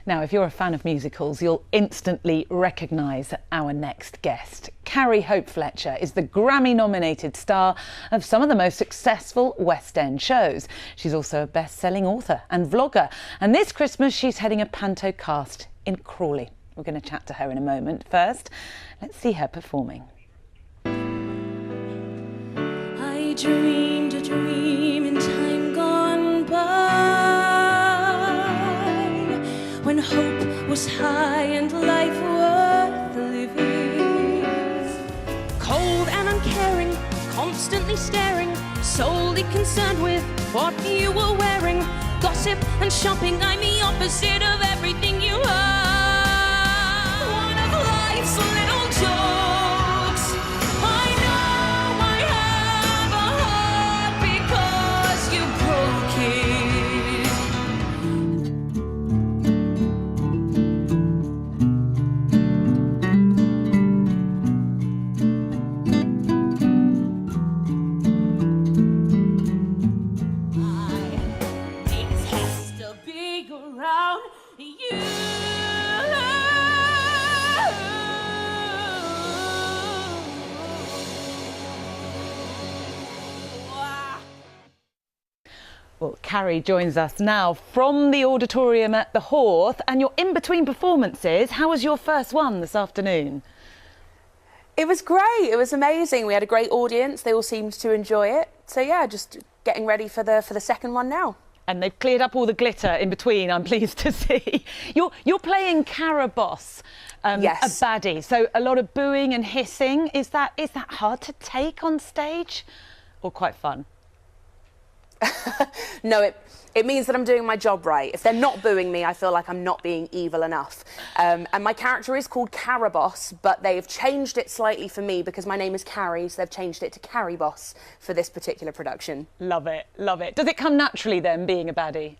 Now, if you're a fan of musicals, you'll instantly recognise our next guest. Carrie Fletcher is the Grammy-nominated star of some of the most successful West End shows. She's also a best-selling author and vlogger. And this Christmas, she's heading a panto cast in Crawley. We're going to chat to her in a moment. First, let's see her performing. I dreamed a dream in time gone by, when hope was high and life worth living. Cold and uncaring, constantly staring, solely concerned with what you were wearing. Gossip and shopping, I'm the opposite of everything you are. One of life's little jokes. I know I have a heart because you broke it. It has to be around you. Well, Carrie joins us now from the auditorium at the Horth, and you're in between performances. How was your first one this afternoon? It was great. It was amazing. We had a great audience. They all seemed to enjoy it. So yeah, just getting ready for the second one now. And they've cleared up all the glitter in between, I'm pleased to see. You're playing Carrie, Yes. a baddie. So a lot of booing and hissing. Is that hard to take on stage, or quite fun? No, it means that I'm doing my job right. If they're not booing me, I feel like I'm not being evil enough. And my character is called Caraboss, but they've changed it slightly for me because my name is Carrie, so they've changed it to Carrie Boss for this particular production. Love it, love it. Does it come naturally then, being a baddie?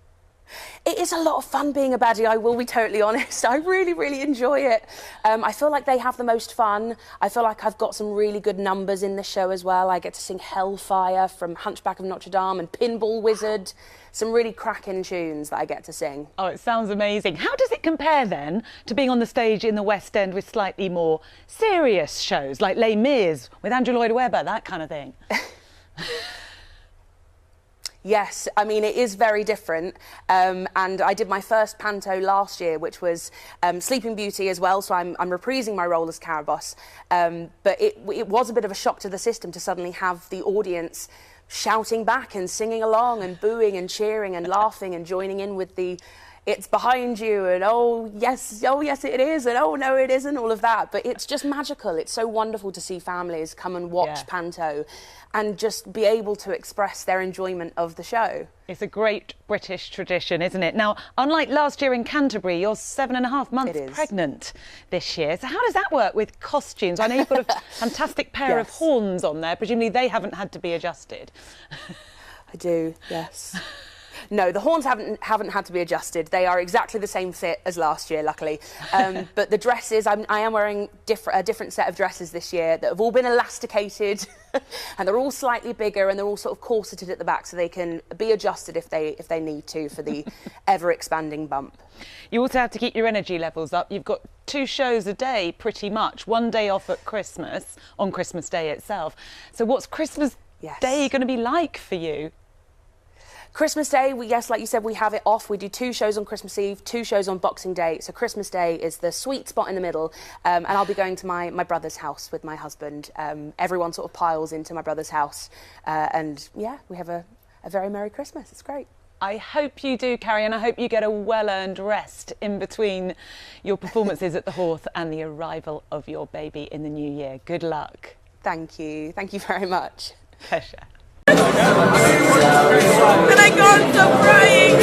It is a lot of fun being a baddie, I will be totally honest. I really, really enjoy it. I feel like they have the most fun. I feel like I've got some really good numbers in the show as well. I get to sing Hellfire from Hunchback of Notre Dame and Pinball Wizard. Some really cracking tunes that I get to sing. Oh, it sounds amazing. How does it compare then to being on the stage in the West End with slightly more serious shows like Les Mis with Andrew Lloyd Webber, that kind of thing? Yes, I mean, it is very different. And I did my first panto last year, which was Sleeping Beauty as well, so I'm reprising my role as Caraboss. But it was a bit of a shock to the system to suddenly have the audience shouting back and singing along and booing and cheering and laughing and joining in with the "it's behind you" and oh yes it is, and oh no it isn't, all of that. But it's just magical. It's so wonderful to see families come and watch panto and just be able to express their enjoyment of the show. It's a great British tradition, isn't it? Now, unlike last year in Canterbury, you're 7.5 months pregnant this year. So how does that work with costumes? I know you've got a fantastic pair of horns on there. Presumably they haven't had to be adjusted. I do, yes. No, the horns haven't had to be adjusted. They are exactly the same fit as last year, luckily. But the dresses, I am wearing a different set of dresses this year that have all been elasticated, and they're all slightly bigger, and they're all sort of corseted at the back, so they can be adjusted if they need to for the ever-expanding bump. You also have to keep your energy levels up. You've got 2 shows a day, pretty much. One day off at Christmas, on Christmas Day itself. So what's Christmas Day going to be like for you? Christmas Day, yes, like you said, we have it off. We do 2 shows on Christmas Eve, 2 shows on Boxing Day. So Christmas Day is the sweet spot in the middle. And I'll be going to my brother's house with my husband. Everyone sort of piles into my brother's house. And yeah, we have a very Merry Christmas. It's great. I hope you do, Carrie, and I hope you get a well-earned rest in between your performances at the Horth and the arrival of your baby in the new year. Good luck. Thank you. Thank you very much. Pleasure. And I can't stop crying.